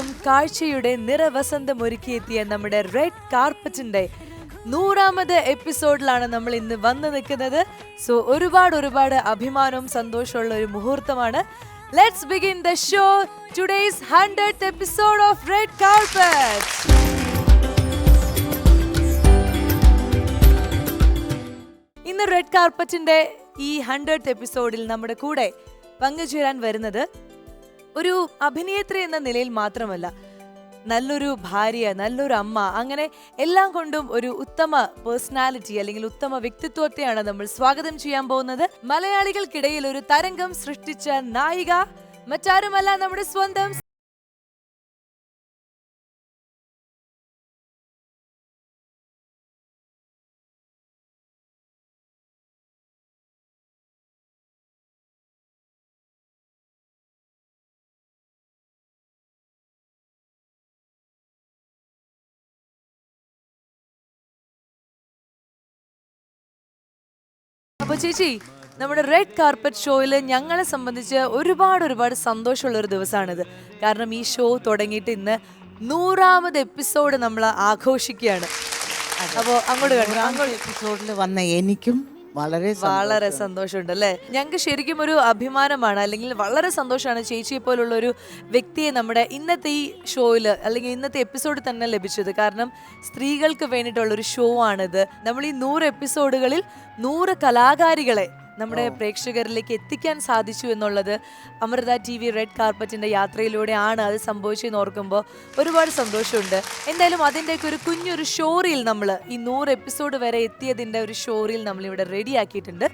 എല്ലാവർക്കും കാഴ്ചയുടെ നിറവസന്തമൊരുക്കിയെത്തിയ നമ്മുടെ റെഡ് കാർപ്പറ്റിന്റെ 100ാമത് എപ്പിസോഡിലാണ് നമ്മൾ ഇന്ന് വന്നു നിൽക്കുന്നത്. സോ ഒരുപാട് അഭിമാനവും സന്തോഷമുള്ള ഒരു മുഹൂർത്തമാണ്. Let's begin the show. Today's 100th episode of red carpet. ഇന്ന് റെഡ് കാർപ്പറ്റിന്റെ ഈ 100th എപ്പിസോഡിൽ നമ്മുടെ കൂടെ പങ്കുചേരാൻ വരുന്നത് ഒരു അഭിനേത്രി എന്ന നിലയിൽ മാത്രമല്ല, നല്ലൊരു ഭാര്യ, നല്ലൊരു അമ്മ, അങ്ങനെ എല്ലാം കൊണ്ടും ഒരു ഉത്തമ പേഴ്സണാലിറ്റി അല്ലെങ്കിൽ ഉത്തമ വ്യക്തിത്വത്തെയാണ് നമ്മൾ സ്വാഗതം ചെയ്യാൻ പോകുന്നത്. മലയാളികൾക്കിടയിൽ ഒരു തരംഗം സൃഷ്ടിച്ച നായിക മറ്റാരുമല്ല, നമ്മുടെ സ്വന്തം അപ്പൊ ചേച്ചി, നമ്മുടെ റെഡ് കാർപ്പറ്റ് ഷോയിൽ ഞങ്ങളെ സംബന്ധിച്ച് ഒരുപാട് സന്തോഷമുള്ള ഒരു ദിവസമാണിത്. കാരണം ഈ ഷോ തുടങ്ങിയിട്ട് ഇന്ന് 100ാമത് എപ്പിസോഡ് നമ്മൾ ആഘോഷിക്കുകയാണ്. അപ്പോൾ അങ്ങോട്ട് എപ്പിസോഡിൽ വന്ന എനിക്കും വളരെ സന്തോഷമുണ്ട് അല്ലേ. ഞങ്ങൾക്ക് ശരിക്കും ഒരു അഭിമാനമാണ്, അല്ലെങ്കിൽ വളരെ സന്തോഷമാണ് ചേച്ചിയെ പോലുള്ള ഒരു വ്യക്തിയെ നമ്മുടെ ഇന്നത്തെ ഈ ഷോയിൽ അല്ലെങ്കിൽ ഇന്നത്തെ എപ്പിസോഡിൽ തന്നെ ലഭിച്ചത്. കാരണം സ്ത്രീകൾക്ക് വേണ്ടിയിട്ടുള്ളൊരു ഷോ ആണിത്. നമ്മൾ ഈ 100 എപ്പിസോഡുകളിൽ 100 കലാകാരികളെ നമ്മുടെ പ്രേക്ഷകരിലേക്ക് എത്തിക്കാൻ സാധിച്ചു എന്നുള്ളത് അമൃത TV റെഡ് കാർപ്പറ്റിന്റെ യാത്രയിലൂടെയാണ് അത് സംഭവിച്ചെന്ന് ഓർക്കുമ്പോൾ ഒരുപാട് സന്തോഷമുണ്ട്. എന്തായാലും അതിൻ്റെയൊക്കെ ഒരു കുഞ്ഞൊരു ഷോറിൽ നമ്മൾ ഈ 100 എപ്പിസോഡ് വരെ എത്തിയതിൻ്റെ ഒരു ഷോറിൽ നമ്മളിവിടെ റെഡി ആക്കിയിട്ടുണ്ട്.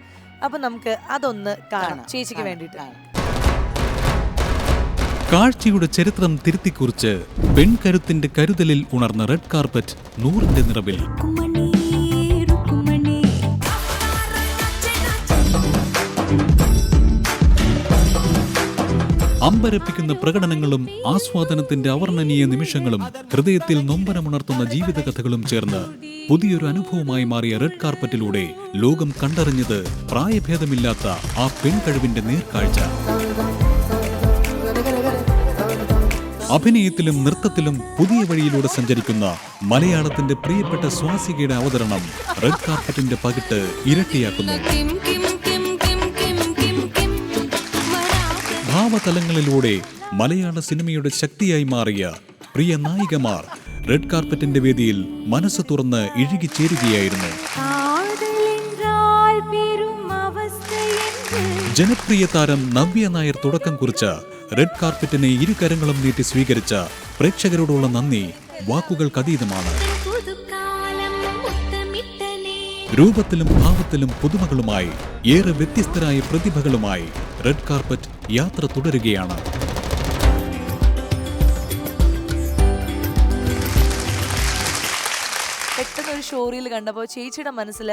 അപ്പം നമുക്ക് അതൊന്ന് കാണാം ചേച്ചിക്ക് വേണ്ടിയിട്ട്. കാഴ്ചയുടെ ചരിത്രം തിരുത്തിക്കുറിച്ച് പെൺകരുത്തിന്റെ കരുതലിൽ ഉണർന്ന റെഡ് കാർപ്പറ്റ് 100ന്റെ നിറവിൽ. അമ്പരപ്പിക്കുന്ന പ്രകടനങ്ങളും ആസ്വാദനത്തിന്റെ അവർണ്ണനീയ നിമിഷങ്ങളും ഹൃദയത്തിൽ നൊമ്പരമുണർത്തുന്ന ജീവിതകഥകളും ചേർന്ന് പുതിയൊരു അനുഭവമായി മാറിയ റെഡ് കാർപ്പറ്റിലൂടെ ലോകം കണ്ടറിഞ്ഞത് പ്രായഭേദമില്ലാത്ത ആ പെൺകഴിവിന്റെ നേർക്കാഴ്ച. അഭിനയത്തിലും നൃത്തത്തിലും പുതിയ വഴിയിലൂടെ സഞ്ചരിക്കുന്ന മലയാളത്തിന്റെ പ്രിയപ്പെട്ട സ്വാസികയുടെ അവതരണം റെഡ് കാർപ്പറ്റിന്റെ പകിട്ട് ഇരട്ടിയാക്കുന്നു. ഭാവതലങ്ങളിലൂടെ മലയാള സിനിമയുടെ ശക്തിയായി മാറിയ പ്രിയ നായികമാർ റെഡ് കാർപ്പറ്റിന്റെ വേദിയിൽ മനസ്സ് തുറന്ന് ഇഴുകിച്ചേരുകയായിരുന്നു. ജനപ്രിയ താരം നവ്യ നായർ തുടക്കം കുറിച്ച റെഡ് കാർപ്പറ്റിനെ ഇരുകരങ്ങളും നീട്ടി സ്വീകരിച്ച പ്രേക്ഷകരോടുള്ള നന്ദി വാക്കുകൾക്കതീതമാണ്. രൂപത്തിലും ഭാവത്തിലും പുതുമകളുമായി ഏറെ വ്യത്യസ്തരായ പ്രതിഭകളുമായി റെഡ് കാർപ്പറ്റ് യാത്ര തുടരുകയാണ്. പെട്ടെന്ന് ഒരു ഷോറിൽ കണ്ടപ്പോൾ ചേച്ചിയുടെ മനസ്സിൽ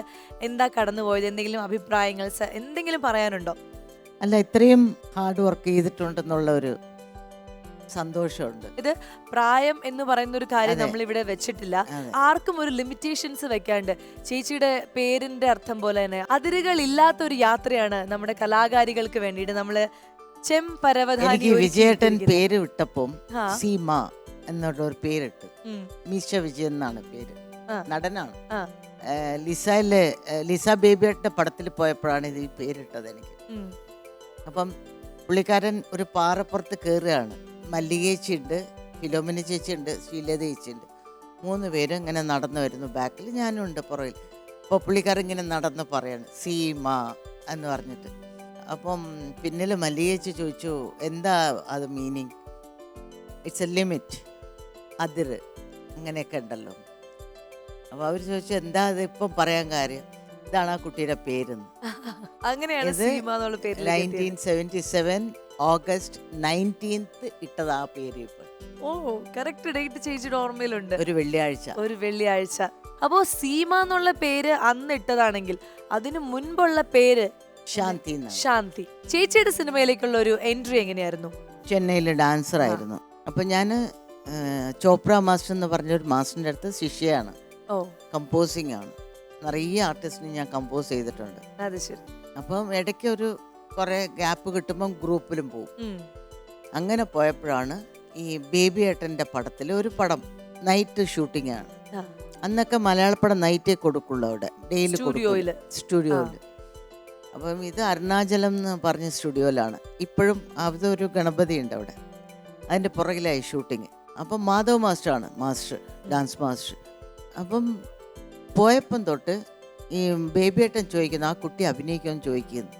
എന്താ കടന്നുപോയത്? എന്തെങ്കിലും അഭിപ്രായങ്ങൾ, എന്തെങ്കിലും പറയാനുണ്ടോ? അല്ല, ഇത്രയും ഹാർഡ് വർക്ക് ചെയ്തിട്ടുണ്ടെന്നുള്ള ഒരു സന്തോഷമുണ്ട്. ഇത് പ്രായം എന്ന് പറയുന്ന ഒരു കാര്യം നമ്മൾ ഇവിടെ വെച്ചിട്ടില്ല. ആർക്കും ഒരു ലിമിറ്റേഷൻസ് വെക്കാണ്ട് ചേച്ചിയുടെ പേരിന്റെ അർത്ഥം പോലെ തന്നെ അതിരുകൾ ഇല്ലാത്ത ഒരു യാത്രയാണ് നമ്മുടെ കലാകാരികൾക്ക് വേണ്ടിയിട്ട് നമ്മള് ചെമ്പരവധാനി. വിജയേട്ടൻ പേര് വിട്ടപ്പം സീമ എന്നുള്ള ഒരു പേരിട്ട്. മീശ വിജയൻ എന്നാണ് പേര്, നടനാണ്. ലിസ ബേബിയുടെ പടത്തിൽ പോയപ്പോഴാണ് ഇത് ഈ പേരിട്ടത് എനിക്ക്. അപ്പം പുള്ളിക്കാരൻ ഒരു പാറപ്പുറത്ത് കയറുകയാണ്. മല്ലികേച്ചി ഉണ്ട്, ഫിലോമിന ചേച്ചി ഉണ്ട്, ശ്രീലത ചേച്ചി ഉണ്ട്. 3 പേരും ഇങ്ങനെ നടന്നു വരുന്നു. ബാക്കിൽ ഞാനും ഉണ്ട് പുറകിൽ. അപ്പോൾ പുള്ളിക്കാരൻ ഇങ്ങനെ നടന്ന് പറയാണ് സീമ എന്ന് പറഞ്ഞിട്ട്. അപ്പം പിന്നിൽ മല്ലികേച്ചി ചോദിച്ചു എന്താ അത് മീനിങ്. ഇറ്റ്സ് എ ലിമിറ്റ്, അതിര്, അങ്ങനെയൊക്കെ ഉണ്ടല്ലോ. അപ്പോൾ അവർ ചോദിച്ചു എന്താ അത് ഇപ്പം പറയാൻ കാര്യം. ഇതാണ് ആ കുട്ടിയുടെ പേരെന്ന്. അങ്ങനെയാണ് 1977 ഓഗസ്റ്റ് 19th ഇട്ടത് ആ പേര്. ഇപ്പൊ കറക്റ്റ് ഡേറ്റ് ചേച്ചിയുടെ ഓർമ്മയിലുണ്ട്. ഒരു വെള്ളിയാഴ്ച. അപ്പോ സീമ എന്നുള്ള പേര് അന്ന് ഇട്ടതാണെങ്കിൽ അതിനു മുൻപുള്ള പേര് ശാന്തി. ചേച്ചിയുടെ സിനിമയിലേക്കുള്ള ഒരു എൻട്രി എങ്ങനെയായിരുന്നു? ചെന്നൈയിൽ ഡാൻസർ ആയിരുന്നു. അപ്പൊ ഞാന് ചോപ്ര മാസ്റ്റർ എന്ന് പറഞ്ഞൊരു മാസ്റ്ററിന്റെ അടുത്ത് ശിഷ്യയാണ്. കമ്പോസിങ് ആണ്. നിറയെ ആർട്ടിസ്റ്റിന് ഞാൻ കമ്പോസ് ചെയ്തിട്ടുണ്ട്. അപ്പം ഇടയ്ക്ക് ഒരു കുറെ ഗ്യാപ്പ് കിട്ടുമ്പം ഗ്രൂപ്പിലും പോകും. അങ്ങനെ പോയപ്പോഴാണ് ഈ ബേബി ഏട്ടൻ്റെ പടത്തിൽ ഒരു പടം നൈറ്റ് ഷൂട്ടിംഗ് ആണ്. ആ. അന്നൊക്കെ മലയാള പടം നൈറ്റേ കൊടുക്കുള്ളൂ അവിടെ, ഡെയിലി സ്റ്റുഡിയോയില്. സ്റ്റുഡിയോയിൽ. അപ്പം ഇത് അരുണാചലം എന്ന് പറഞ്ഞ സ്റ്റുഡിയോയിലാണ്. ഇപ്പോഴും അതൊരു ഗണപതി ഉണ്ട് അവിടെ, അതിൻ്റെ പുറകിലായി ഷൂട്ടിങ്. അപ്പം മാധവ് മാസ്റ്ററാണ് മാസ്റ്റർ, ഡാൻസ് മാസ്റ്റർ. അപ്പം പോയപ്പം തൊട്ട് ഈ ബേബി ഏട്ടൻ ചോദിക്കുന്നു ആ കുട്ടി അഭിനയിക്കുമെന്ന് ചോദിക്കുന്നു.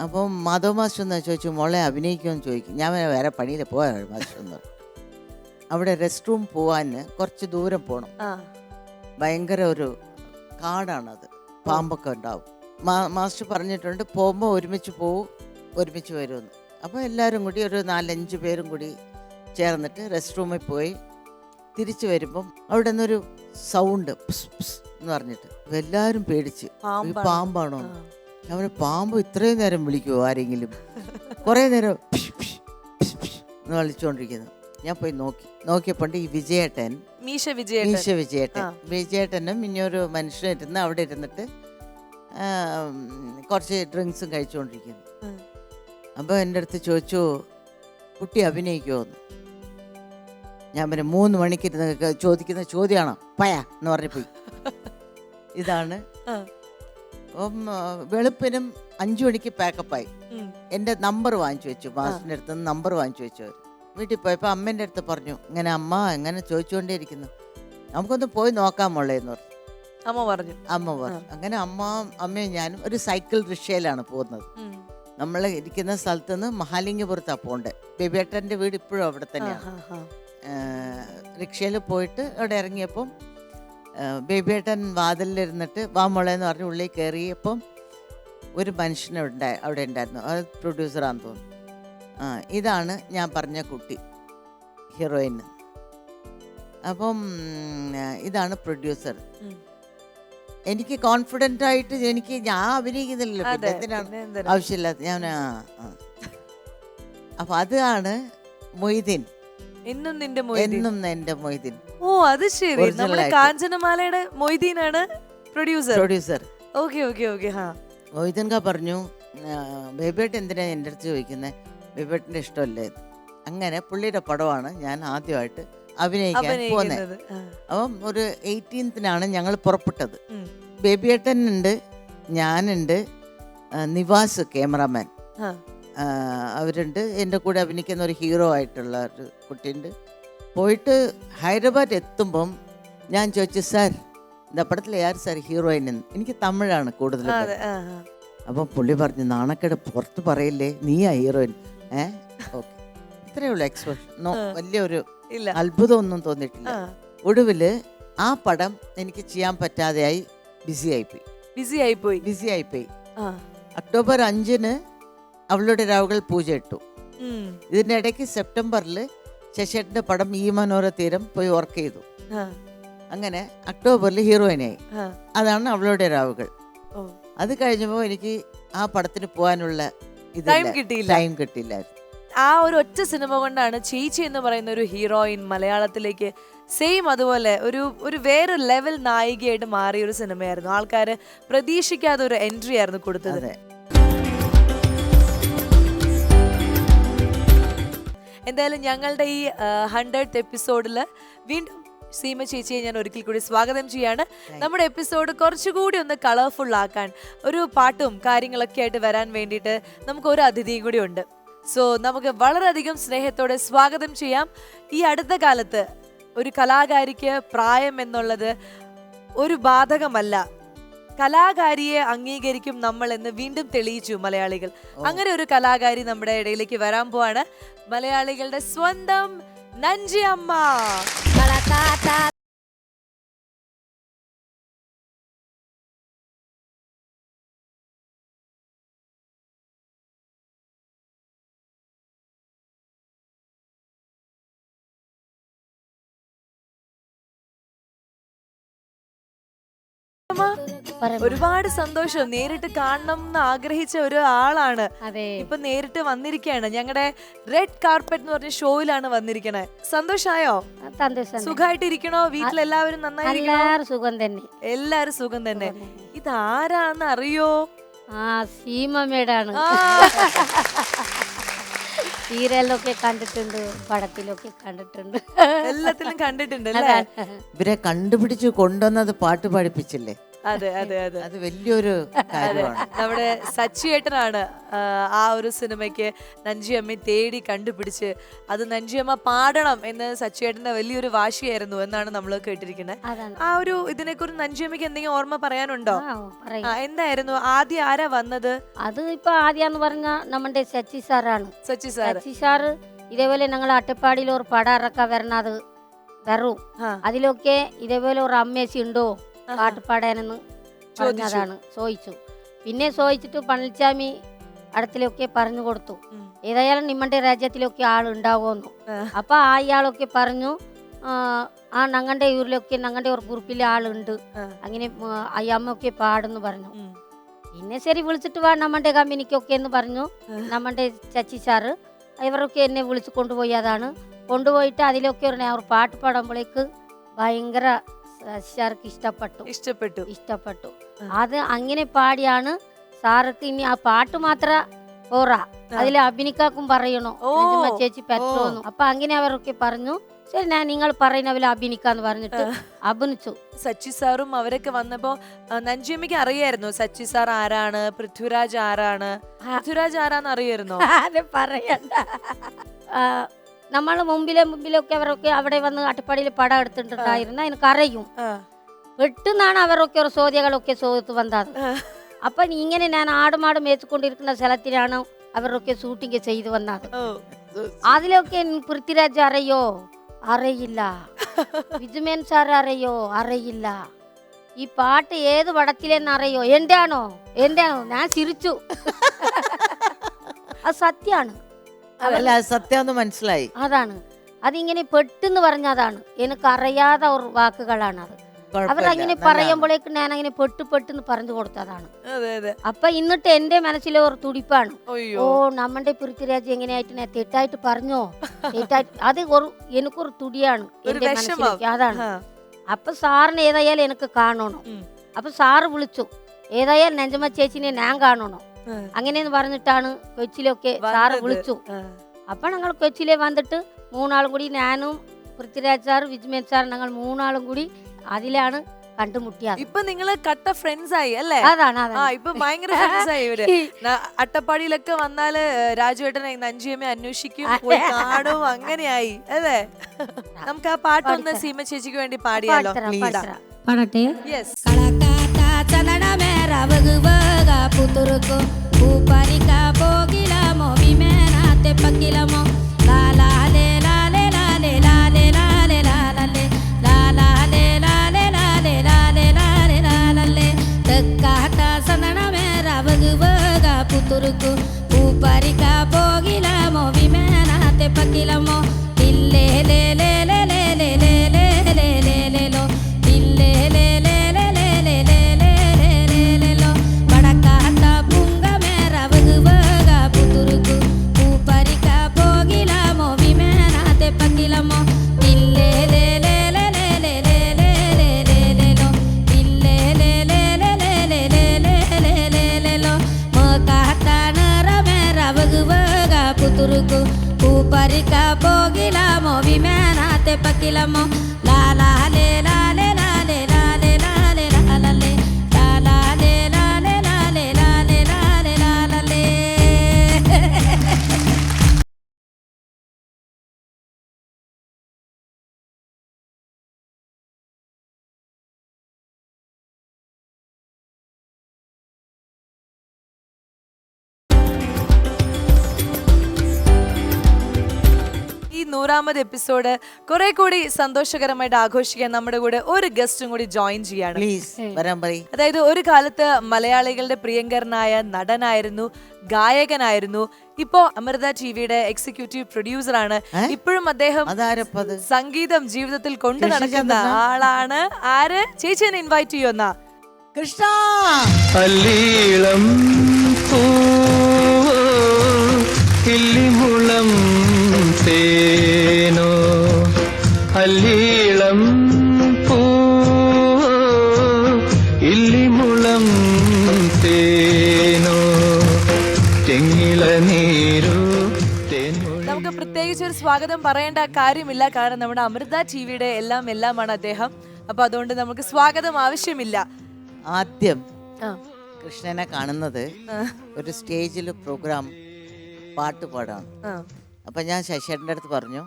അപ്പം മാധവ് മാസ്റ്റർ എന്ന് ചോദിച്ചു മോളെ അഭിനയിക്കുമെന്ന് ചോദിക്കും. ഞാൻ വേറെ പണിയിൽ പോയാൽ മാസ്റ്റർ എന്ന് പറഞ്ഞു. അവിടെ റെസ്റ്റ് റൂം പോവാൻ കുറച്ച് ദൂരം പോകണം. ഭയങ്കര ഒരു കാടാണത്, പാമ്പൊക്കെ ഉണ്ടാവും. മാസ്റ്റർ പറഞ്ഞിട്ടുണ്ട് പോകുമ്പോൾ ഒരുമിച്ച് പോവും ഒരുമിച്ച് വരുമെന്ന്. അപ്പോൾ എല്ലാവരും കൂടി ഒരു 4-5 പേരും കൂടി ചേർന്നിട്ട് റെസ്റ്റ് റൂമിൽ പോയി തിരിച്ചു വരുമ്പം അവിടെ നിന്നൊരു സൗണ്ട് എന്ന് പറഞ്ഞിട്ട് എല്ലാവരും പേടിച്ച് ഈ പാമ്പാണോ. അവന് പാമ്പ് ഇത്രയും നേരം വിളിക്കുമോ ആരെങ്കിലും? കുറേ നേരം എന്ന് വിളിച്ചുകൊണ്ടിരിക്കുന്നു. ഞാൻ പോയി നോക്കിയപ്പോൾ ഈ വിജയേട്ടൻ, മീശ വിജയേട്ടനും ഇനിയൊരു മനുഷ്യനിരുന്ന് അവിടെ ഇരുന്നിട്ട് കുറച്ച് ഡ്രിങ്ക്സും കഴിച്ചുകൊണ്ടിരിക്കുന്നു. അപ്പോൾ എൻ്റെ അടുത്ത് ചോദിച്ചു കുട്ടി അഭിനയിക്കുമോ എന്ന്. ഞാൻ പിന്നെ 3 മണിക്ക് ഇരുന്ന് ചോദിക്കുന്ന ചോദ്യമാണോ പയ എന്ന് പറഞ്ഞു പോയി. ഇതാണ്. അപ്പം വെളുപ്പിനും 5 മണിക്ക് പാക്കപ്പായി. എൻ്റെ നമ്പർ വാങ്ങിച്ചു വെച്ചു, മാസ്റ്ററിൻ്റെ അടുത്ത് നിന്ന് നമ്പർ വാങ്ങിച്ചു വെച്ചു. അവർ വീട്ടിൽ പോയപ്പോൾ അമ്മേൻ്റെ അടുത്ത് പറഞ്ഞു ഇങ്ങനെ അമ്മ എങ്ങനെ ചോദിച്ചുകൊണ്ടേ ഇരിക്കുന്നു, നമുക്കൊന്ന് പോയി നോക്കാമുള്ളേ എന്ന് പറഞ്ഞു. അമ്മ പറഞ്ഞു. അങ്ങനെ അമ്മയും ഞാനും ഒരു സൈക്കിൾ റിക്ഷയിലാണ് പോകുന്നത്. നമ്മൾ ഇരിക്കുന്ന സ്ഥലത്ത് നിന്ന് മഹാലിംഗപുരത്താണ് പോകേണ്ടത്. ബേബിയേട്ടൻ്റെ വീട് ഇപ്പോഴും അവിടെ തന്നെയാണ്. റിക്ഷയിൽ പോയിട്ട് അവിടെ ഇറങ്ങിയപ്പം ബേബിയേട്ടൻ വാതിലിരുന്നിട്ട് വാ മോളെ എന്ന് പറഞ്ഞ് ഉള്ളിൽ കയറിയപ്പം ഒരു മനുഷ്യനുണ്ടായി അവിടെ ഉണ്ടായിരുന്നു. അത് പ്രൊഡ്യൂസറാന്ന് തോന്നുന്നു. ഇതാണ് ഞാൻ പറഞ്ഞ കുട്ടി, ഹീറോയിൻ. അപ്പം ഇതാണ് പ്രൊഡ്യൂസർ. എനിക്ക് കോൺഫിഡൻ്റ് ആയിട്ട് ഞാൻ അഭിനയിക്കുന്നില്ലല്ലോ, പിന്നെ എന്തിനാണ് ആവശ്യമില്ലാത്ത ഞാൻ. അപ്പം അതാണ് മൊയ്തീൻ, എന്നും എന്റെ മൊയ്തീൻ. ഓ അത് ശരി, നമ്മുടെ കാഞ്ചനമാലയുടെ മൊയ്തീനാണ് പ്രൊഡ്യൂസർ. മൊയ്തീൻ പറഞ്ഞു ബേബിയേട്ടൻ എന്തിനാ എൻ്റെ അടുത്ത് ചോദിക്കുന്നത്, ബേബിയേട്ടൻ്റെ ഇഷ്ടമല്ലേ. അങ്ങനെ പുള്ളിയുടെ പടമാണ് ഞാൻ ആദ്യമായിട്ട് അഭിനയിക്കാൻ പോകുന്നത്. അപ്പം ഒരു 18-നാണ് ഞങ്ങൾ പുറപ്പെട്ടത്. ബേബിയേട്ടൻ ഉണ്ട്, ഞാനുണ്ട്, നിവാസ് ക്യാമറാമാൻ അവരുണ്ട്, എൻ്റെ കൂടെ അഭിനയിക്കുന്ന ഒരു ഹീറോ ആയിട്ടുള്ള ഒരു കുട്ടിയുണ്ട്. പോയിട്ട് ഹൈദരാബാദ് എത്തുമ്പം ഞാൻ ചോദിച്ചു സാർ இந்த പടത്തിൽ യാർ സാർ ഹീറോയിൻ എന്ന്. എനിക്ക് തമിഴാണ് കൂടുതൽ. അപ്പം പുള്ളി പറഞ്ഞു നാണക്കേട് പുറത്ത് പറയില്ലേ, നീയാ ഹീറോയിൻ. ഓക്കെ, ഇത്രയേ ഉള്ളൂ എക്സ്പ്രഷൻ. വലിയൊരു അത്ഭുതമൊന്നും തോന്നിയിട്ടില്ല. ഒടുവിൽ ആ പടം എനിക്ക് ചെയ്യാൻ പറ്റാതെയായി, ബിസിയായി പോയി. ഒക്ടോബർ 5-ന് അവളുടെ രാവുകൾ പൂജ ഇട്ടു. ഇതിൻ്റെ ഇടയ്ക്ക് സെപ്റ്റംബറിൽ ശശിയേട്ടൻ്റെ പടം ഈ മനോര തീരം പോയി വർക്ക് ചെയ്തു. അങ്ങനെ ഒക്ടോബറിൽ ഹീറോയിനായി. അതാണ് അവളുടെ രാവുകൾ. അത് കഴിഞ്ഞപ്പോൾ എനിക്ക് ആ പടത്തിന് പോകാനുള്ള ടൈം കിട്ടിയില്ലായിരുന്നു. ആ ഒരു ഒറ്റ സിനിമ കൊണ്ടാണ് ചേച്ചി എന്ന് പറയുന്ന ഒരു ഹീറോയിൻ മലയാളത്തിലേക്ക് സെയിം അതുപോലെ ഒരു വേറെ ലെവൽ നായികയായിട്ട് മാറിയ ഒരു സിനിമയായിരുന്നു. ആൾക്കാര് പ്രതീക്ഷിക്കാതെ ഒരു എൻട്രി ആയിരുന്നു കൊടുത്തത്. എന്തായാലും ഞങ്ങളുടെ ഈ 100th എപ്പിസോഡിൽ വീണ്ടും സീമ ചേച്ചിയെ ഞാൻ ഒരിക്കൽ കൂടി സ്വാഗതം ചെയ്യാണ്. നമ്മുടെ എപ്പിസോഡ് കുറച്ചുകൂടി ഒന്ന് കളർഫുൾ ആക്കാൻ, ഒരു പാട്ടും കാര്യങ്ങളൊക്കെ ആയിട്ട് വരാൻ വേണ്ടിയിട്ട് നമുക്ക് ഒരു അതിഥിയും കൂടി ഉണ്ട്. സോ നമുക്ക് വളരെയധികം സ്നേഹത്തോടെ സ്വാഗതം ചെയ്യാം. ഈ അടുത്ത കാലത്ത് ഒരു കലാകാരിക്ക് പ്രായം എന്നുള്ളത് ഒരു ബാധകമല്ല, കലാകാരിയെ അംഗീകരിക്കും നമ്മൾ എന്ന് വീണ്ടും തെളിയിച്ചു മലയാളികൾ. അങ്ങനെ ഒരു കലാകാരി നമ്മുടെ ഇടയിലേക്ക് വരാൻ പോവാണ്. മലയാളികളുടെ സ്വന്തം നഞ്ചി അമ്മ. ഒരുപാട് സന്തോഷം. നേരിട്ട് കാണണം എന്ന് ആഗ്രഹിച്ച ഒരു ആളാണ്, ഇപ്പൊ നേരിട്ട് വന്നിരിക്കുകയാണ്. ഞങ്ങളുടെ റെഡ് കാർപ്പറ്റ് എന്ന് പറഞ്ഞ ഷോയിലാണ് വന്നിരിക്കണേ. സന്തോഷായോ? സുഖമായിട്ടിരിക്കണോ? വീട്ടിലെല്ലാവരും നന്നായിരിക്കണോ? എല്ലാരും സുഖം തന്നെ. ഇതാരാന്ന് അറിയോ? സീമമ്മേടാണ്. സീരിയലിലൊക്കെ കണ്ടിട്ടുണ്ട്, പടത്തിലൊക്കെ കണ്ടിട്ടുണ്ട്. എല്ലാത്തിലും കണ്ടിട്ടുണ്ട് അല്ലേ? അതാണ്. ഇവരെ കണ്ടുപിടിച്ച് കൊണ്ടുവന്നത് പാട്ട് പഠിപ്പിച്ചില്ലേ, അതെ അതെ അതെ. അത് വലിയൊരു കാര്യമാണ്. നമ്മുടെ സച്ചിയേട്ടനാണ് ആ ഒരു സിനിമയ്ക്ക് നഞ്ചിയമ്മ തേടി കണ്ടുപിടിച്ച് അത് നഞ്ചിയമ്മ പാടണം എന്ന് സച്ചിയേട്ടന്റെ വലിയൊരു വാശിയായിരുന്നു എന്നാണ് നമ്മൾ കേട്ടിരിക്കുന്നത്. അതാണ്. ആ ഒരു ഇതിനെക്കുറിച്ച് നഞ്ചിയമ്മയ്ക്ക് എന്തെങ്കിലും ഓർമ്മ പറയാനുണ്ടോ? പറയും. എന്തായിരുന്നു ആദ്യം ആരാ വന്നത്? അത് ഇപ്പൊ ആദ്യാന്ന് പറഞ്ഞ നമ്മുടെ സച്ചി സാറാണ്. സച്ചി സാർ. സച്ചി സാറ് ഇതേപോലെ ഞങ്ങൾ അട്ടപ്പാടിയിൽ ഒരു പടം ഇറക്കാൻ വരണത് വരും. അതിലൊക്കെ ഇതേപോലെ ഒരു അമ്മേച്ചി ഉണ്ടോ പാട്ട് പാടാനെന്ന് പറഞ്ഞതാണ് ചോദിച്ചു. പിന്നെ ചോദിച്ചിട്ട് പളനിസ്വാമി അടുത്തിലൊക്കെ പറഞ്ഞു കൊടുത്തു, ഏതായാലും നിമ്മന്റെ രാജ്യത്തിലൊക്കെ ആളുണ്ടാവുമെന്നു. അപ്പൊ അയാളൊക്കെ പറഞ്ഞു, ആ ഞങ്ങളുടെ ഊരിലൊക്കെ ഞങ്ങളുടെ ഒരു ഗ്രൂപ്പിലെ ആളുണ്ട്, അങ്ങനെ അയ്യമ്മൊക്കെ പാടെന്ന് പറഞ്ഞു. പിന്നെ ശരി വിളിച്ചിട്ട് വാ നമ്മുടെ കമ്പനിക്കൊക്കെ എന്ന് പറഞ്ഞു. നമ്മുടെ ചച്ചി സാറ് ഇവരൊക്കെ എന്നെ വിളിച്ച് കൊണ്ടുപോയി. അതാണ് കൊണ്ടുപോയിട്ട് അതിലൊക്കെ ഒരു പാട്ട് പാടുമ്പോഴേക്ക് ഭയങ്കര സാർക്ക് ഇഷ്ടപ്പെട്ടു. അത് അങ്ങനെ പാടിയാണ് സാർക്ക് ഇനി ആ പാട്ട് മാത്രം പോറാ, അതിൽ അഭിനയിക്കാക്കും പറയണോ ചേച്ചി പറ്റുമെന്നു. അപ്പൊ അങ്ങനെ അവരൊക്കെ പറഞ്ഞു, ശരി ഞാൻ നിങ്ങൾ പറയുന്ന പോലെ അഭിനയിക്കാന്ന് പറഞ്ഞിട്ട് അഭിനയിച്ചു. സച്ചി സാറും അവരൊക്കെ വന്നപ്പോ നഞ്ചിയമ്മയ്ക്ക് അറിയായിരുന്നു സച്ചി സാർ ആരാണ്, പൃഥ്വിരാജ് ആരാണ്? പൃഥ്വിരാജ് ആരാന്ന് അറിയായിരുന്നോ? അത് പറയണ്ട. നമ്മള് മുമ്പിലൊക്കെ അവരൊക്കെ അവിടെ വന്ന് അട്ടപ്പാടിയിൽ പടം എടുത്തിട്ടുണ്ടായിരുന്നു, എനിക്ക് അറിയും. പെട്ടെന്നാണ് അവരൊക്കെ ഒരു ചോദ്യങ്ങളൊക്കെ ചോദിച്ചു വന്നത്. അപ്പൊ ഇങ്ങനെ ഞാൻ ആടുമാട് മേച്ചുകൊണ്ടിരിക്കുന്ന സ്ഥലത്തിലാണ് അവരൊക്കെ ഷൂട്ടിങ് ചെയ്തു വന്നത്. അതിലൊക്കെ പൃഥ്വിരാജ് അറിയോ? അറിയില്ല. വിജുമേൻ സാർ അറിയോ? അറിയില്ല. ഈ പാട്ട് ഏത് പടത്തിലെന്ന് അറിയോ? എന്റെയാണോ? ഞാൻ ചിരിച്ചു. അത് സത്യാണ്. സത്യം മനസ്സിലായി. അതാണ് അതിങ്ങനെ പെട്ടെന്ന് പറഞ്ഞതാണ്, എനിക്ക് അറിയാത്ത ഒരു വാക്കുകളാണ് അത്. അവരങ്ങനെ പറയുമ്പോഴേക്ക് ഞാൻ അങ്ങനെ പെട്ടെന്ന് പറഞ്ഞു കൊടുത്തതാണ്. അപ്പൊ എന്നിട്ട് എന്റെ മനസ്സിലെ ഒരു തുടിപ്പാണ്, ഓ നമ്മുടെ പൃഥ്വിരാജ് എങ്ങനെയായിട്ട് ഞാൻ തെറ്റായിട്ട് പറഞ്ഞോ, അത് എനിക്കൊരു തുടിയാണ് എന്റെ മനസ്സിലേക്ക്. അതാണ്. അപ്പൊ സാറിന് ഏതായാലും എനിക്ക് കാണണം. അപ്പൊ സാറ് വിളിച്ചു, ഏതായാലും നഞ്ചമ്മ ചേച്ചിനെ ഞാൻ കാണണം അങ്ങനെയെന്ന് പറഞ്ഞിട്ടാണ് കൊച്ചിലൊക്കെ സാറ് വിളിച്ചു. അപ്പൊ ഞങ്ങൾ കൊച്ചിലെ വന്നിട്ട് മൂന്നാളും കൂടി, ഞാനും പൃഥ്വിരാജ് സാർ വിജ്മേൻ സാർ, ഞങ്ങൾ മൂന്നാളും കൂടി അതിലാണ് കണ്ടുമുട്ടിയത്. ഇപ്പൊ നിങ്ങള് കട്ട ഫ്രണ്ട്സ് ആയി അല്ലേ? അതാണ്. ഇപ്പൊ ഭയങ്കര ഫ്രണ്ട്സ് ആയി ഇവര്. അട്ടപ്പാടിയിലൊക്കെ വന്നാല് രാജുവേട്ടനെ നഞ്ചിയമ്മ അന്വേഷിക്കും, പോയി കാണും, അങ്ങനെയായി അല്ലേ? നമുക്ക് ആ പാട്ടൊന്ന് സീമ ചേച്ചിക്ക് വേണ്ടി പാടിയാലോ? പാടട്ടെ. യെസ്. ഈ 100ാമത് എപ്പിസോഡ് കുറെ കൂടി സന്തോഷകരമായിട്ട് ആഘോഷിക്കാൻ നമ്മുടെ കൂടെ ഒരു ഗസ്റ്റും കൂടി ജോയിൻ ചെയ്യാണ്. അതായത് ഒരു കാലത്ത് മലയാളികളുടെ പ്രിയങ്കരനായ നടനായിരുന്നു, ഗായകനായിരുന്നു. ഇപ്പോ അമൃത ടിവിയുടെ എക്സിക്യൂട്ടീവ് പ്രൊഡ്യൂസറാണ്. ഇപ്പോഴും അദ്ദേഹം സംഗീതം ജീവിതത്തിൽ കൊണ്ടു നടക്കുന്ന ആളാണ്. ആര്? ചേച്ചിയെ ഇൻവൈറ്റ് ചെയ്യുന്ന കൃഷ്ണ. തേനോ അല്ലീളം പൂ ഇല്ലിമുളം തേനോ തെങ്ങിള നീരോ. പ്രത്യേകിച്ച് ഒരു സ്വാഗതം പറയേണ്ട കാര്യമില്ല, കാരണം നമ്മുടെ അമൃത ടിവിയുടെ എല്ലാമാണ് അദ്ദേഹം. അപ്പൊ അതുകൊണ്ട് നമുക്ക് സ്വാഗതം ആവശ്യമില്ല. ആദ്യം ആ, കൃഷ്ണനെ കാണുന്നത് ഒരു സ്റ്റേജിൽ പ്രോഗ്രാം പാട്ട് പാടാണ്. ആ, അപ്പൊ ഞാൻ ശശിയേട്ടൻ്റെ അടുത്ത് പറഞ്ഞു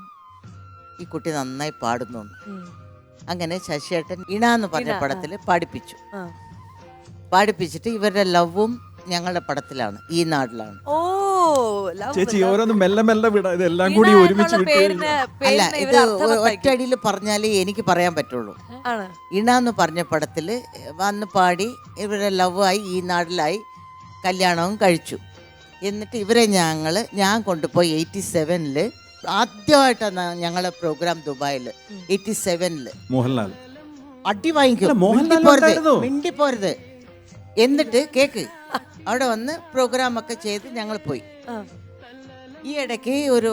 ഈ കുട്ടി നന്നായി പാടുന്നു എന്ന്. ഉം, അങ്ങനെ ശശിയേട്ടൻ ഇണ എന്ന് പറഞ്ഞ ഇണ, പടത്തിൽ പാടിപ്പിച്ചു. ആ. പാടിപ്പിച്ചിട്ട് ഇവരുടെ ലവും ഞങ്ങളുടെ പടത്തിലാണ്, ഈ നാട്ടിലാണ്. ഓ, love, ചേച്ചി love. ഓരോന്ന് മെല്ലെ മെല്ലെ വിടാം, ഇതെല്ലാം കൂടി ഇണ ഒരുമിച്ച് എന്നുള്ള വിട്ട് പേരിന് അല്ല, പേരിന് ഇത് ഇവര് അർത്ഥവത്താക്കി. ഒറ്റയടിയിൽ പറഞ്ഞാലേ എനിക്ക് പറയാൻ പറ്റുള്ളൂ. ആണ്. ഇണ എന്ന് പറഞ്ഞ പടത്തിൽ വന്ന് പാടി ഇവരുടെ ലവായി, ഈ നാട്ടിലായി, കല്യാണവും കഴിച്ചു. എന്നിട്ട് ഇവരെ ഞാൻ കൊണ്ടുപോയി 87-ൽ ആദ്യമായിട്ടാണ് ഞങ്ങളെ പ്രോഗ്രാം ദുബായിൽ. 87-ൽ മോഹൻലാൽ അടി വാങ്ങിക്കും. അല്ല, മോഹൻലാൽ മിണ്ടിപ്പോരുത്, ഉണ്ടായിരുന്നോ? മിണ്ടിപ്പോരുത്. എന്നിട്ട് കേക്ക് അവിടെ വന്ന് പ്രോഗ്രാം ഒക്കെ ചെയ്ത് ഞങ്ങൾ പോയി. ആ, ഈ ഇടയ്ക്ക് ഒരു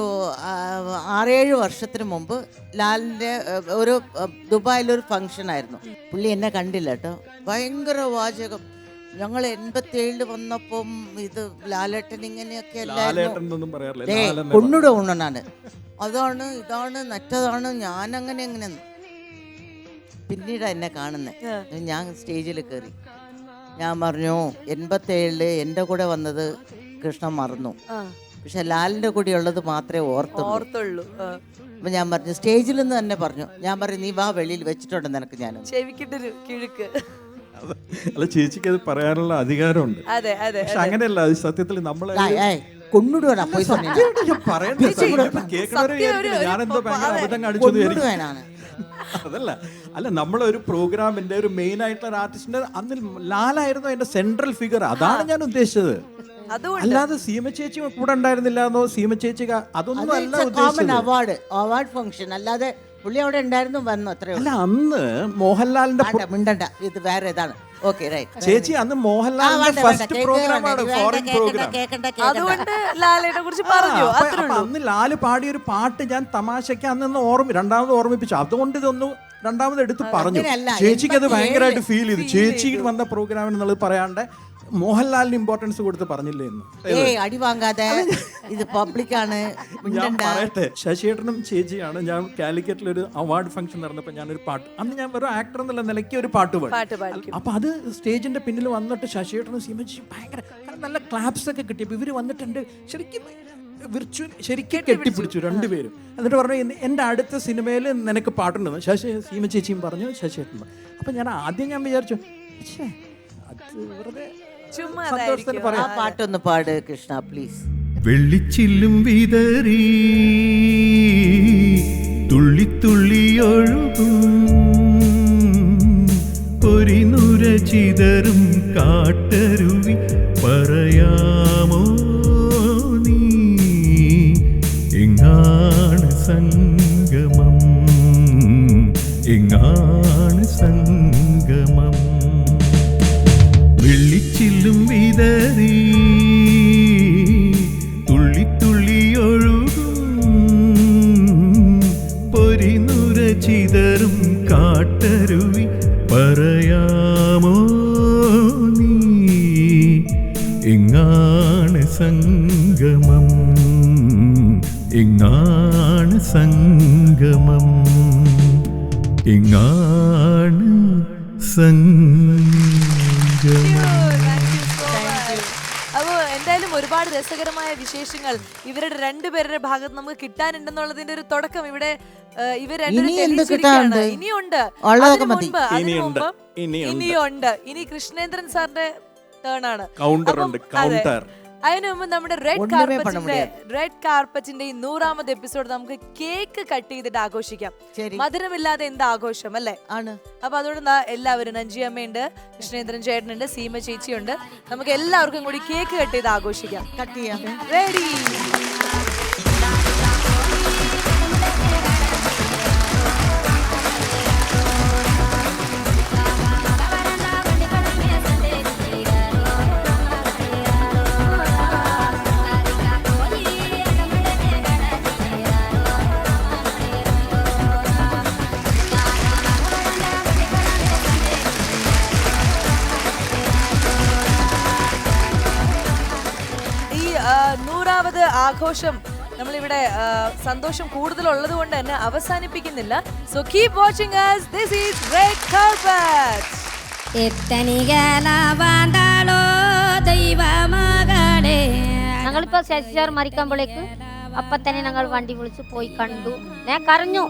6-7 വർഷത്തിന് മുമ്പ് ലാലിൻ്റെ ഒരു ദുബായിലൊരു ഫംഗ്ഷൻ ആയിരുന്നു. പുള്ളി എന്നെ കണ്ടില്ല കേട്ടോ, ഭയങ്കര വാചകം. ഞങ്ങൾ 87-ൽ വന്നപ്പം ഇത് ലാലേട്ടൻ ഇങ്ങനെയൊക്കെ അല്ലായിരുന്നു. ലാലേട്ടനൊന്നും പറയാറില്ല, ദേ, ലാലെന്നേ കൊണ്ണുട ഉണ്ണനാണ്, അതാണ് ഇതാണ് നറ്റതാണ്, ഞാനങ്ങനെ എങ്ങനെയെന്ന്. പിന്നീട് എന്നെ കാണുന്നത്, ഞാൻ സ്റ്റേജിൽ കയറി. ഞാൻ പറഞ്ഞു 87-ൽ എൻ്റെ കൂടെ വന്നത് കൃഷ്ണൻ മറന്നു, ആ, പക്ഷെ ലാലിൻ്റെ കൂടെ ഉള്ളത് മാത്രമേ ഓർത്തുള്ളൂ. ഓർത്തുള്ളൂ. ആ. അപ്പം ഞാൻ പറഞ്ഞു, സ്റ്റേജിൽ നിന്ന് തന്നെ പറഞ്ഞു, ഞാൻ പറഞ്ഞു നീ വാ വെളിയിൽ വെച്ചിട്ടുണ്ട് നിനക്ക് ഞാൻ. ചെവിക്കിട്ടൊരു കിഴുക്ക്. അത് അല്ല, ചേച്ചിക്ക് അത് പറയാനുള്ള അധികാരമുണ്ട്. അതെ, അതെ, പക്ഷെ അങ്ങനെയല്ല, അത് സത്യത്തിൽ നമ്മളെ കൊണ്ടുവിടാ പോയി പറയണ്ട, കേൾക്കുന്നവരെ വിചാരിക്കില്ല ഞാനെന്തോ ഭയങ്കര അബദ്ധം കാണിച്ചു എന്ന് വിചാരിക്കും. വേണാണ്. അതല്ല, അല്ല, നമ്മളൊരു പ്രോഗ്രാമിന്റെ ഒരു മെയിൻ ആയിട്ടുള്ള ആർട്ടിസ്റ്റിന്റെ അന്ന് ലാലായിരുന്നു അതിന്റെ സെൻട്രൽ ഫിഗർ. അതാണ് ഞാൻ ഉദ്ദേശിച്ചത്. അതുകൊണ്ട് അല്ലാതെ സീമ ചേച്ചി കൂടെ ഉണ്ടായിരുന്നില്ല എന്നോ, സീമ ചേച്ചി അതൊന്നും അല്ല ഉദ്ദേശിച്ചത്. അവാർഡ് ഫംഗ്ഷൻ അല്ലാതെ പുള്ളി അവിടെ ഉണ്ടായിരുന്നു, വന്നു, അത്രേ അല്ല, അന്ന് മോഹൻലാലിന്റെ മിണ്ടണ്ട, ഇത് വേറെ ഏതാണ്. Okay, right. ചേച്ചി അന്ന് മോഹൻലാലിന്റെ ഫസ്റ്റ് പ്രോഗ്രാമാണ്, ഫോറിൻ പ്രോഗ്രാം. അതുകൊണ്ട് ലാലേനെ കുറിച്ച് പറഞ്ഞു, അത്രേ ഉള്ളൂ. അന്ന് ലാല് പാടിയ ഒരു പാട്ട് ഞാൻ തമാശക്ക് അന്ന് രണ്ടാമത് ഓർമ്മിപ്പിച്ചു. അതുകൊണ്ട് ഇതൊന്ന് രണ്ടാമത് എടുത്ത് പറഞ്ഞു. അങ്ങനെയല്ല, ചേച്ചിക്ക് അത് ഭയങ്കരമായിട്ട് ഫീൽ ചെയ്തു. feel ചേച്ചി ചെയ്തു. വന്ന പ്രോഗ്രാമിന് എന്നുള്ളത് പറയാണ്ട് മോഹൻലാലിന് ഇമ്പോർട്ടൻസ് കൊടുത്ത് പറഞ്ഞില്ലേ എന്ന്. അടി വാങ്ങാതെ, ഇത് പബ്ലിക്കാണ്, ഞാൻ മിണ്ടണ്ട. പറയട്ടെ, ശശിയേട്ടനും ചേച്ചിയാണ്. ഞാൻ കാലിക്കറ്റിൽ ഒരു അവാർഡ് ഫംഗ്ഷൻ നടന്നപ്പോൾ ഞാനൊരു പാട്ട്, അന്ന് ഞാൻ വെറും ആക്ടർ എന്നുള്ള നിലയ്ക്ക് ഒരു പാട്ട് പാട്ട് പാടി. പാടിക്കും. അപ്പൊ അത് സ്റ്റേജിന്റെ പിന്നിൽ വന്നിട്ട് ശശിയേട്ടനും സീമച്ചിയും ഭയങ്കര നല്ല ക്ലാപ്സ് ഒക്കെ കിട്ടിയപ്പോൾ ഇവര് വന്നിട്ടുണ്ട്, ശരിക്കും ശരിക്കും കെട്ടിപ്പിടിച്ചു രണ്ടുപേരും. എന്നിട്ട് പറഞ്ഞു, എൻ്റെ അടുത്ത സിനിമയിൽ നിനക്ക് പാട്ടുണ്ടെന്ന് സീമ ചേച്ചിയും പറഞ്ഞു, ശശിയേട്ടനും. അപ്പൊ ഞാൻ ആദ്യം വിചാരിച്ചു, ഛേ, അത് വെറുതെ ചുമ്മാ സന്തോഷത്തിന് ആ പറയാം. പാട്ടൊന്ന് പാട് കൃഷ്ണ പ്ലീസ്. വെള്ളിച്ചില്ലും വിതറി തുള്ളിത്തുള്ളിയൊഴുകും പൊരിനുര ചിതറും കാട്ടരുവി പറയാമോ നീ എങ്ങാണ് സംഗമം, എങ്ങാണ് സംഗമം. വെള്ളിച്ചില്ലും വിതറി തുള്ളിത്തുള്ളിയൊഴുകും പൊരിനുര ചിതറും കാട്ടരുവി പറയാമോ നീ എങ്ങാണ് സംഗമം, എങ്ങാണ് സംഗമം, എങ്ങാണ് സംഗമം. അപ്പോ എന്തായാലും ഒരുപാട് രസകരമായ വിശേഷങ്ങൾ ഇവരുടെ രണ്ടുപേരുടെ ഭാഗത്ത് നമുക്ക് കിട്ടാനുണ്ടെന്നുള്ളതിന്റെ ഒരു തുടക്കം ഇവിടെ ഇവർ ഇനി എന്ത് രണ്ടുപേരും കിട്ടാനുണ്ട്? ഇനിയുണ്ട്. ഉള്ളതൊക്കെ അതിനു മതി. മുമ്പ്, അതിനു ഇനിയുണ്ട്, മുമ്പ് ഇനിയുണ്ട്. ഇനിയുണ്ട്. ഇനി കൃഷ്ണേന്ദ്രൻ സാറിന്റെ ടേൺ ആണ്. കൗണ്ടർ അപ്പം ഉണ്ട്, അതെ. കൗണ്ടർ. അതിനു മുമ്പ് നമ്മുടെ റെഡ് കാർപ്പറ്റിന്റെ ഈ 100ാമത് എപ്പിസോഡ് നമുക്ക് കേക്ക് കട്ട് ചെയ്തിട്ട് ആഘോഷിക്കാം. ശരി. മധുരമില്ലാതെ എന്ത് ആഘോഷം അല്ലേ? ആണ്. അപ്പൊ അതുകൊണ്ട് എല്ലാവരും, നഞ്ചിയമ്മയുണ്ട്, കൃഷ്ണേന്ദ്രൻ ചേട്ടനുണ്ട്, സീമ ചേച്ചിയുണ്ട്, നമുക്ക് എല്ലാവർക്കും കൂടി കേക്ക് കട്ട് ചെയ്ത് ആഘോഷിക്കാം. കട്ട് ചെയ്യാം. റെഡി? ഈ 100ാമത് ആഘോഷം നമ്മളിവിടെ സന്തോഷം കൂടുതലുള്ളത് കൊണ്ട് തന്നെ അവസാനിപ്പിക്കുന്നില്ല. So keep watching us. This is Red Carpet. ഞങ്ങളിപ്പോ ശശി സാർ മരിക്കുമ്പോഴേക്ക് അപ്പൊ തന്നെ ഞങ്ങൾ വണ്ടി വിളിച്ച് പോയി കണ്ടു. ഞാൻ കരഞ്ഞു.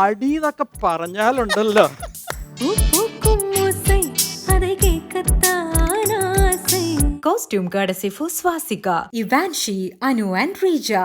അടി എന്നൊക്കെ പറഞ്ഞാലുണ്ടല്ലോ. Costume courtesy for Swastika, Ivanshi, Anu and Rija.